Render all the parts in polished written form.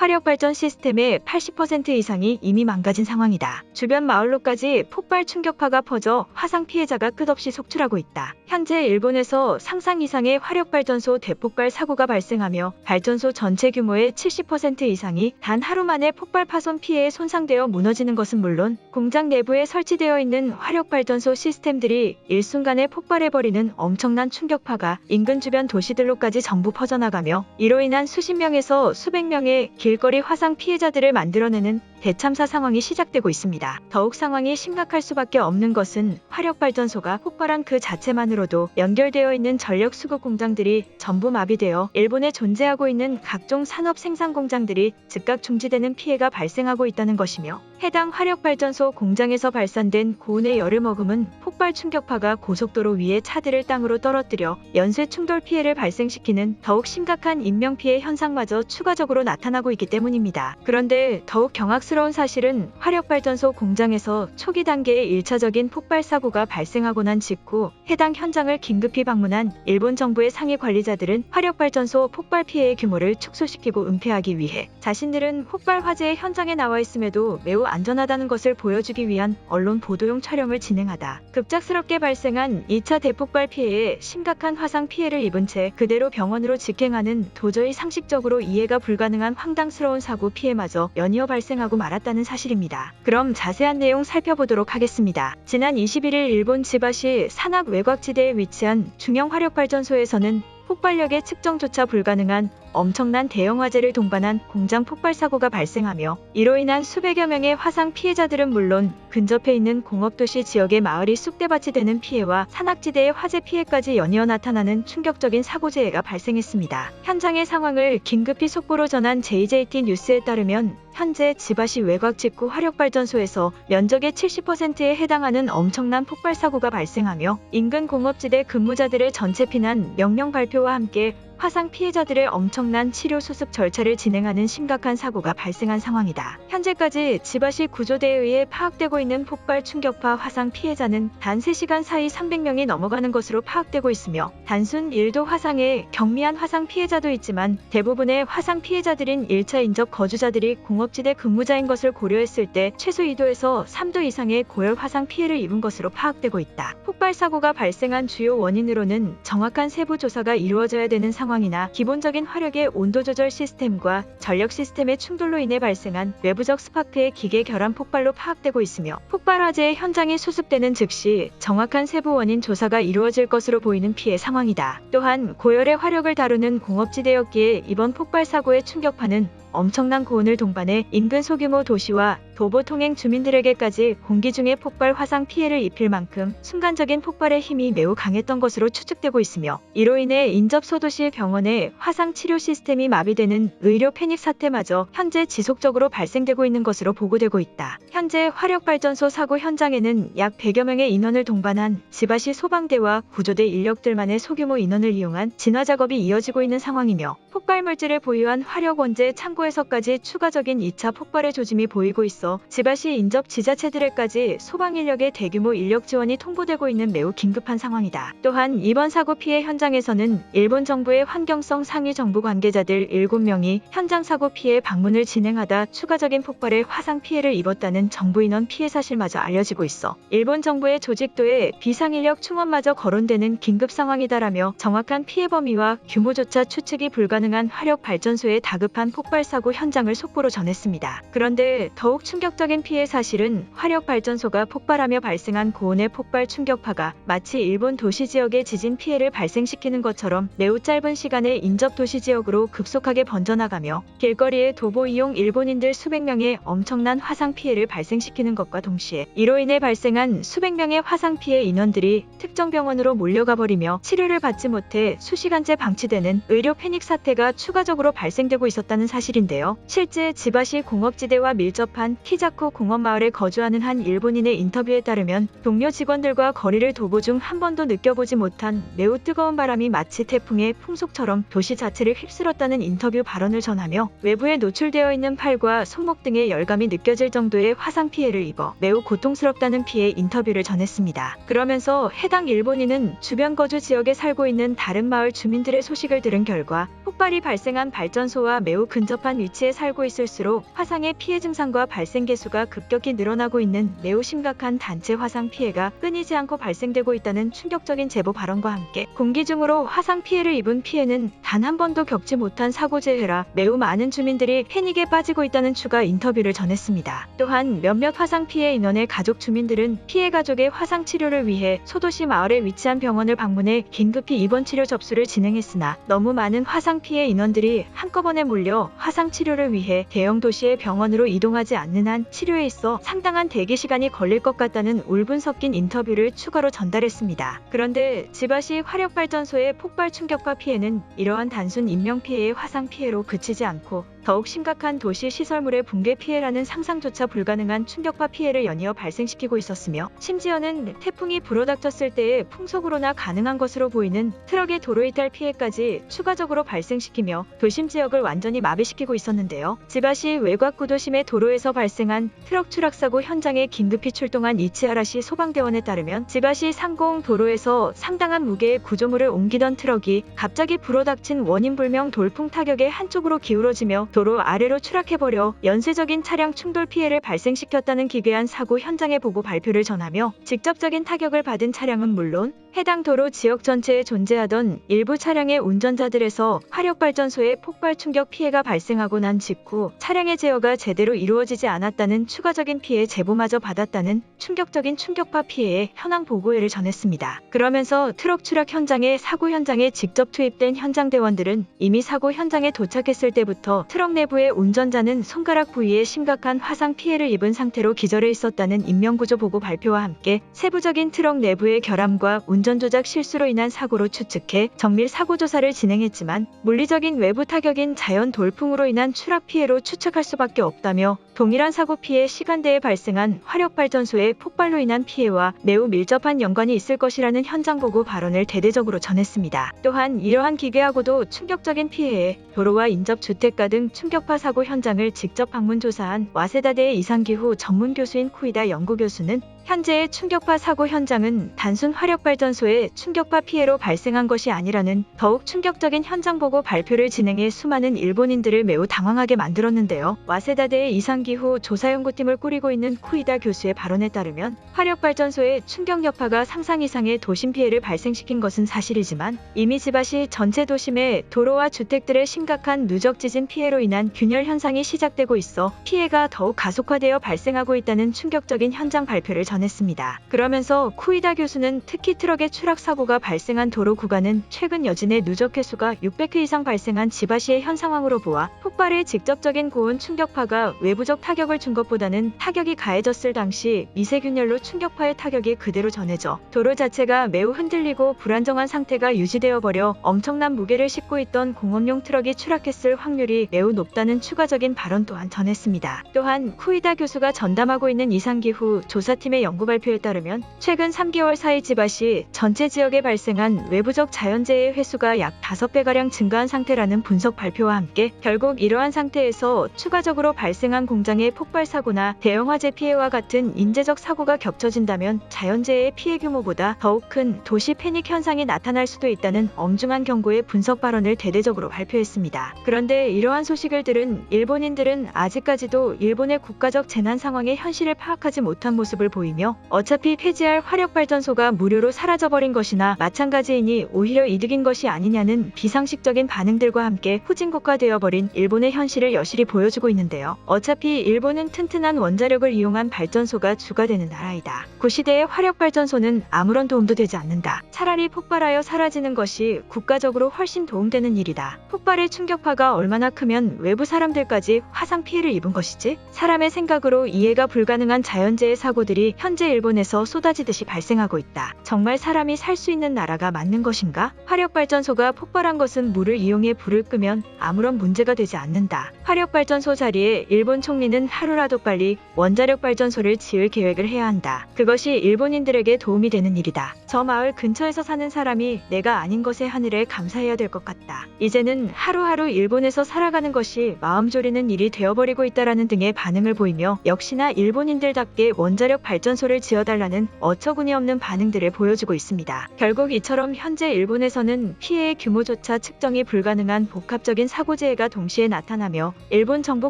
화력발전 시스템의 80% 이상이 이미 망가진 상황이다. 주변 마을로까지 폭발 충격파가 퍼져 화상 피해자가 끝없이 속출하고 있다. 현재 일본에서 상상 이상의 화력발전소 대폭발 사고가 발생하며 발전소 전체 규모의 70% 이상이 단 하루 만에 폭발 파손 피해에 손상되어 무너지는 것은 물론 공장 내부에 설치되어 있는 화력발전소 시스템들이 일순간에 폭발해버리는 엄청난 충격파가 인근 주변 도시들로까지 전부 퍼져나가며 이로 인한 수십 명에서 수백 명의 길거리 화상 피해자들을 만들어내는 대참사 상황이 시작되고 있습니다. 더욱 상황이 심각할 수밖에 없는 것은 화력발전소가 폭발한 그 자체만으로도 연결되어 있는 전력 수급 공장들이 전부 마비되어 일본에 존재하고 있는 각종 산업 생산 공장들이 즉각 중지되는 피해가 발생하고 있다는 것이며 해당 화력발전소 공장에서 발산된 고온의 열을 머금은 폭발 충격파가 고속도로 위에 차들을 땅으로 떨어뜨려 연쇄 충돌 피해를 발생시키는 더욱 심각한 인명피해 현상마저 추가적으로 나타나고 있기 때문입니다. 그런데 더욱 경악스러운 사실은 화력발전소 공장에서 초기 단계의 1차적인 폭발 사고가 발생하고 난 직후 해당 현장을 긴급히 방문한 일본 정부의 상위 관리자들은 화력발전소 폭발 피해의 규모를 축소시키고 은폐하기 위해 자신들은 폭발 화재의 현장에 나와 있음에도 매우 안전하다는 것을 보여주기 위한 언론 보도용 촬영을 진행하다 급작스럽게 발생한 2차 대폭발 피해에 심각한 화상 피해를 입은 채 그대로 병원으로 직행하는 도저히 상식적으로 이해가 불가능한 황당스러운 사고 피해마저 연이어 발생하고 말았다는 사실입니다. 그럼 자세한 내용 살펴보도록 하겠습니다. 지난 21일 일본 지바시 산악 외곽지대에 위치한 중형 화력발전소에서는 폭발력의 측정조차 불가능한 엄청난 대형 화재를 동반한 공장 폭발 사고가 발생하며 이로 인한 수백여 명의 화상 피해자들은 물론 근접해 있는 공업도시 지역의 마을이 쑥대밭이 되는 피해와 산악지대의 화재 피해까지 연이어 나타나는 충격적인 사고재해가 발생했습니다. 현장의 상황을 긴급히 속보로 전한 JJT 뉴스에 따르면 현재 지바시 외곽 직구 화력발전소에서 면적의 70%에 해당하는 엄청난 폭발 사고가 발생하며 인근 공업지대 근무자들의 전체 피난 명령 발표와 함께 화상 피해자들의 엄청난 치료 수습 절차를 진행하는 심각한 사고가 발생한 상황이다. 현재까지 지바시 구조대에 의해 파악되고 있는 폭발 충격파 화상 피해자는 단 3시간 사이 300명이 넘어가는 것으로 파악되고 있으며 단순 1도 화상의 경미한 화상 피해자도 있지만 대부분의 화상 피해자들인 1차 인접 거주자들이 공업지대 근무자인 것을 고려했을 때 최소 2도에서 3도 이상의 고열 화상 피해를 입은 것으로 파악되고 있다. 폭발 사고가 발생한 주요 원인으로는 정확한 세부 조사가 이루어져야 되는 상황이나 기본적인 화력의 온도 조절 시스템과 전력 시스템의 충돌로 인해 발생한 외부적 스파크의 기계 결함 폭발로 파악되고 있으며 폭발 화재의 현장이 수습되는 즉시 정확한 세부 원인 조사가 이루어질 것으로 보이는 피해 상황이다. 또한 고열의 화력을 다루는 공업지대였기에 이번 폭발 사고의 충격파는 엄청난 고온을 동반해 인근 소규모 도시와 도보 통행 주민들에게까지 공기 중에 폭발 화상 피해를 입힐 만큼 순간적인 폭발의 힘이 매우 강했던 것으로 추측되고 있으며 이로 인해 인접 소도시 병원의 화상 치료 시스템이 마비되는 의료 패닉 사태마저 현재 지속적으로 발생되고 있는 것으로 보고되고 있다. 현재 화력발전소 사고 현장에는 약 100여 명의 인원을 동반한 지바시 소방대와 구조대 인력들만의 소규모 인원을 이용한 진화 작업이 이어지고 있는 상황이며 폭발 물질을 보유한 화력원재 창고에서까지 추가적인 2차 폭발의 조짐이 보이고 있어 지바시 인접 지자체들에까지 소방 인력의 대규모 인력 지원이 통보되고 있는 매우 긴급한 상황이다. 또한 이번 사고 피해 현장에서는 일본 정부의 환경성 상위 정부 관계자들 7명이 현장 사고 피해 방문을 진행하다 추가적인 폭발에 화상 피해를 입었다는 정부 인원 피해 사실마저 알려지고 있어 일본 정부의 조직도에 비상인력 충원마저 거론되는 긴급 상황이다라며 정확한 피해 범위와 규모조차 추측이 불가능한 화력발전소의 다급한 폭발 사고 현장을 속보로 전했습니다. 그런데 더욱 충격적인 피해 사실은 화력발전소가 폭발하며 발생한 고온의 폭발 충격파가 마치 일본 도시 지역의 지진 피해를 발생시키는 것처럼 매우 짧은 시간에 인접 도시 지역으로 급속하게 번져나가며 길거리에 도보 이용 일본인들 수백 명의 엄청난 화상 피해를 발생시키는 것과 동시에 이로 인해 발생한 수백 명의 화상 피해 인원들이 특정 병원으로 몰려가 버리며 치료를 받지 못해 수시간째 방치되는 의료 패닉 사태가 추가적으로 발생되고 있었다는 사실인데요. 실제 지바시 공업지대와 밀접한 키자쿠 공원마을에 거주하는 한 일본인의 인터뷰에 따르면 동료 직원들과 거리를 도보 중 한 번도 느껴보지 못한 매우 뜨거운 바람이 마치 태풍의 풍속처럼 도시 자체를 휩쓸었다는 인터뷰 발언을 전하며 외부에 노출되어 있는 팔과 손목 등의 열감이 느껴질 정도의 화상 피해를 입어 매우 고통스럽다는 피해 인터뷰를 전했습니다. 그러면서 해당 일본인은 주변 거주 지역에 살고 있는 다른 마을 주민들의 소식을 들은 결과 폭발이 발생한 발전소와 매우 근접한 위치에 살고 있을수록 화상의 피해 증상과 발생 개수가 급격히 늘어나고 있는 매우 심각한 단체 화상 피해가 끊이지 않고 발생되고 있다는 충격적인 제보 발언과 함께 공기 중으로 화상 피해를 입은 피해는 단 한 번도 겪지 못한 사고재해라 매우 많은 주민들이 패닉에 빠지고 있다는 추가 인터뷰를 전했습니다. 또한 몇몇 화상 피해 인원의 가족 주민들은 피해 가족의 화상 치료를 위해 소도시 마을에 위치한 병원을 방문해 긴급히 입원 치료 접수를 진행했으나 너무 많은 화상 피해 인원들이 한꺼번에 몰려 화상 치료를 위해 대형 도시의 병원으로 이동하지 않는 한 치료에 있어 상당한 대기 시간이 걸릴 것 같다는 울분 섞인 인터뷰를 추가로 전달했습니다. 그런데 지바시 화력발전소의 폭발 충격파 피해는 이러한 단순 인명피해의 화상 피해로 그치지 않고 더욱 심각한 도시 시설물의 붕괴 피해라는 상상조차 불가능한 충격파 피해를 연이어 발생시키고 있었으며 심지어는 태풍이 불어닥쳤을 때의 풍속으로나 가능한 것으로 보이는 트럭의 도로 이탈 피해까지 추가적으로 발생시키며 도심 지역을 완전히 마비시키고 있었는데요. 지바시 외곽 구도심의 도로에서 발생한 트럭 추락사고 현장에 긴급히 출동한 이치하라시 소방대원에 따르면 지바시 상공 도로에서 상당한 무게의 구조물을 옮기던 트럭이 갑자기 불어닥친 원인불명 돌풍 타격에 한쪽으로 기울어지며 도로 아래로 추락해버려 연쇄적인 차량 충돌 피해를 발생시켰다는 기괴한 사고 현장의 보고 발표를 전하며 직접적인 타격을 받은 차량은 물론 해당 도로 지역 전체에 존재하던 일부 차량의 운전자들에서 화력발전소에 폭발 충격 피해가 발생하고 난 직후 차량의 제어가 제대로 이루어지지 않았다는 추가적인 피해 제보마저 받았다는 충격적인 충격파 피해의 현황 보고회를 전했습니다. 그러면서 트럭 추락 현장의 사고 현장에 직접 투입된 현장대원들은 이미 사고 현장에 도착했을 때부터 트럭 내부의 운전자는 손가락 부위에 심각한 화상 피해를 입은 상태로 기절해 있었다는 인명구조 보고 발표와 함께 세부적인 트럭 내부의 결함과 운전조작 실수로 인한 사고로 추측해 정밀 사고조사를 진행했지만 물리적인 외부 타격인 자연 돌풍으로 인한 추락 피해로 추측할 수밖에 없다며 동일한 사고 피해 시간대에 발생한 화력발전소의 폭발로 인한 피해와 매우 밀접한 연관이 있을 것이라는 현장 보고 발언을 대대적으로 전했습니다. 또한 이러한 기괴하고도 충격적인 피해에 도로와 인접 주택가 등 충격파 사고 현장을 직접 방문 조사한 와세다대의 이상기후 전문 교수인 쿠이다 연구교수는 현재의 충격파 사고 현장은 단순 화력발전소의 충격파 피해로 발생한 것이 아니라는 더욱 충격적인 현장 보고 발표를 진행해 수많은 일본인들을 매우 당황하게 만들었는데요. 와세다대의 이상기후 조사연구팀을 꾸리고 있는 쿠이다 교수의 발언에 따르면 화력발전소의 충격 여파가 상상 이상의 도심 피해를 발생시킨 것은 사실이지만 이미 지바시 전체 도심의 도로와 주택들의 심각한 누적 지진 피해로 인한 균열 현상이 시작되고 있어 피해가 더욱 가속화되어 발생하고 있다는 충격적인 현장 발표를 전했습니다. 그러면서 쿠이다 교수는 특히 트럭의 추락 사고가 발생한 도로 구간은 최근 여진의 누적 횟수가 600회 이상 발생한 지바시의 현 상황으로 보아 폭발의 직접적인 고온 충격파가 외부적 타격을 준 것보다는 타격이 가해졌을 당시 미세균열로 충격파의 타격이 그대로 전해져 도로 자체가 매우 흔들리고 불안정한 상태가 유지되어 버려 엄청난 무게를 싣고 있던 공업용 트럭이 추락했을 확률이 매우 높다는 추가적인 발언 또한 전했습니다. 또한 쿠이다 교수가 전담하고 있는 이상기후 조사팀의 연구 발표에 따르면 최근 3개월 사이 지바시 전체 지역에 발생한 외부적 자연재해의 횟수가 약 5배가량 증가한 상태라는 분석 발표와 함께 결국 이러한 상태에서 추가적으로 발생한 공장의 폭발 사고나 대형 화재 피해와 같은 인재적 사고가 겹쳐진다면 자연재해의 피해 규모보다 더욱 큰 도시 패닉 현상이 나타날 수도 있다는 엄중한 경고의 분석 발언을 대대적으로 발표했습니다. 그런데 이러한 소식을 들은 일본인들은 아직까지도 일본의 국가적 재난 상황의 현실을 파악하지 못한 모습을 보이며 어차피 폐지할 화력발전소가 무료로 사라져버린 것이나 마찬가지이니 오히려 이득인 것이 아니냐는 비상식적인 반응들과 함께 후진국가되어버린 일본의 현실을 여실히 보여주고 있는데요. 어차피 일본은 튼튼한 원자력을 이용한 발전소가 주가 되는 나라이다. 구시대의 화력발전소는 아무런 도움도 되지 않는다. 차라리 폭발하여 사라지는 것이 국가적으로 훨씬 도움되는 일이다. 폭발의 충격파가 얼마나 크면 외부 사람들까지 화상 피해를 입은 것이지? 사람의 생각으로 이해가 불가능한 자연재해 사고들이 현재 일본에서 쏟아지듯이 발생하고 있다. 정말 사람이 살 수 있는 나라가 맞는 것인가? 화력발전소가 폭발한 것은 물을 이용해 불을 끄면 아무런 문제가 되지 않는다. 화력발전소 자리에 일본 총리는 하루라도 빨리 원자력 발전소를 지을 계획을 해야 한다. 그것이 일본인들에게 도움이 되는 일이다. 저 마을 근처에서 사는 사람이 내가 아닌 것에 하늘에 감사해야 될 것 같다. 이제는 하루하루 일본에서 살아가는 것이 마음 졸이는 일이 되어버리고 있다라는 등의 반응을 보이며 역시나 일본인들답게 원자력 발전소를 지어달라는 어처구니 없는 반응들을 보여주고 있습니다. 결국 이처럼 현재 일본에서는 피해의 규모조차 측정이 불가능한 복합적인 사고재해가 동시에 나타나며 일본 정부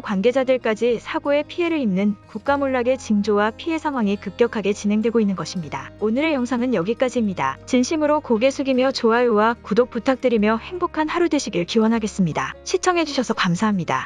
관계자들까지 사고의 피해를 입는 국가몰락의 징조와 피해 상황이 급격하게 진행되고 있는 것입니다. 오늘의 영상은 여기까지입니다. 진심으로 고개 숙이며 좋아요와 구독 부탁드리며 행복한 하루 되시길 기원하겠습니다. 시청해주셔서 감사합니다.